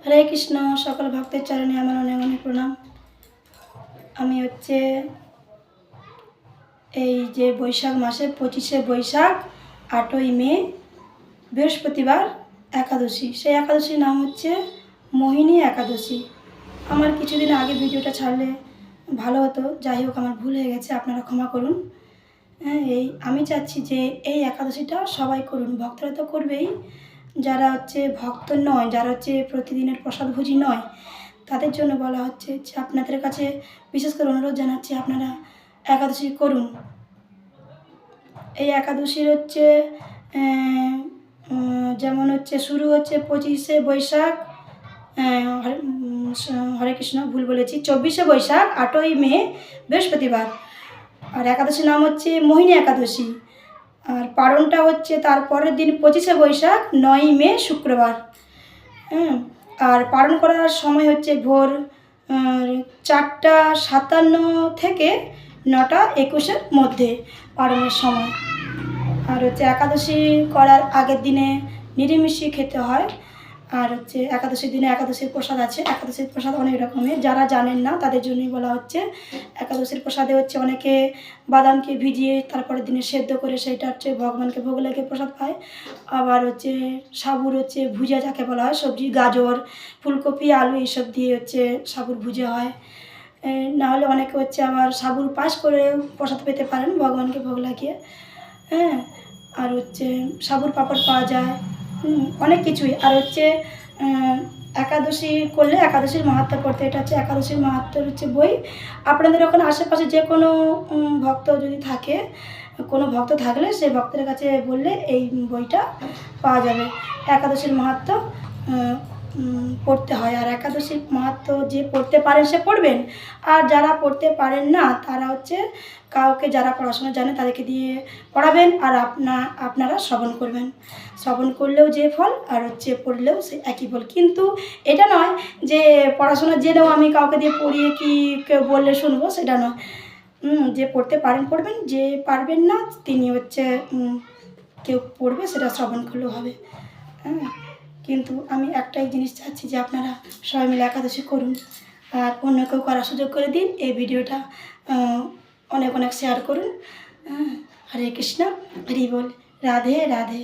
হরে কৃষ্ণ। সকল ভক্তের চরণে আমার অনেক অনেক প্রণাম। আমি এই যে বৈশাখ মাসে 25শে বৈশাখ 8ই মে বৃহস্পতিবার একাদশী, সেই একাদশীর নাম হচ্ছে মোহিনী একাদশী। আমার কিছুদিন আগে ভিডিওটা ছাড়লে ভালো হতো, যাই হোক আমার ভুল হয়ে গেছে, আপনারা ক্ষমা করুন। আমি চাচ্ছি যে এই একাদশীটা সবাই করুন। ভক্তরা তো করবেই, যারা ভক্ত নয়, যারা প্রতিদিনের প্রসাদভোজী নয়, তাদের জন্য বলা হচ্ছে যে আপনাদের কাছে বিশেষ করে অনুরোধ জানাচ্ছি আপনারা একাদশী করুন। এই একাদশীর যেমন শুরু হচ্ছে 25শে বৈশাখ, হরে কৃষ্ণ ভুল বলেছি, 24শে বৈশাখ 8ই মে বৃহস্পতিবার। আর একাদশীর নাম হচ্ছে মোহিনী একাদশী। আর পারণটা তার পরের দিন 25শে বৈশাখ 9ই মে শুক্রবার। আর পালন করার সময় ভোর 4টা 57 থেকে 9টা 21-এর মধ্যে পালনের সময়। আর একাদশী করার আগের দিনে নিরামিষই খেতে হয়। আর একাদশীর দিনে একাদশীর প্রসাদ আছে। একাদশীর প্রসাদ অনেক রকমের, যারা জানেন না তাদের জন্যই বলা হচ্ছে। একাদশীর প্রসাদে অনেকে বাদামকে ভিজিয়ে তারপরের দিনে সেদ্ধ করে সেইটা ভগবানকে ভোগ লাগিয়ে প্রসাদ খায়। আবার সাবুর ভুজা যাকে বলা হয়, সবজি গাজর ফুলকপি আলু এইসব দিয়ে সাবুর ভুজা হয়। নাহলে অনেকে আবার সাবুর পাশ করে প্রসাদ পেতে পারেন ভগবানকে ভোগ লাগিয়ে। আর সাবুর পাঁপড় পাওয়া যায়, অনেক কিছুই। আর একাদশী করলে একাদশীর মাহাত্ম্য পড়তে, এটা একাদশীর মাহাত্ম্যর বই। আপনাদের ওখানে আশেপাশে যে কোনো ভক্ত যদি থাকে, কোনো ভক্ত থাকলে সেই ভক্তের কাছে বললে এই বইটা পাওয়া যাবে। একাদশীর মাহাত্ম্য পড়তে হয়। আর একাদশীর মাহাত্ম্য যে পড়তে পারেন সে পড়বেন, আর যারা পড়তে পারেন না তারা কাউকে, যারা পড়াশোনা জানে তাদেরকে দিয়ে পড়াবেন। আর আপনারা শ্রবণ করবেন। শ্রবণ করলেও যে ফল, আর পড়লেও সে একই ফল। কিন্তু এটা নয় যে পড়াশোনা জেনেও আমি কাউকে দিয়ে পড়িয়ে কি কেউ বললে শুনবো, সেটা নয়। যে পড়তে পারেন পড়বেন, যে পারবেন না তিনি কেউ পড়বে সেটা শ্রবণ করলেও হবে। কিন্তু আমি একটাই জিনিস চাচ্ছি যে আপনারা সবাই মিলে একাদশী করুন, আর অন্য কেউ করার সুযোগ করে দিন। এই ভিডিওটা অনেক অনেক শেয়ার করুন। হরে কৃষ্ণ, হরি বল, রাধে রাধে।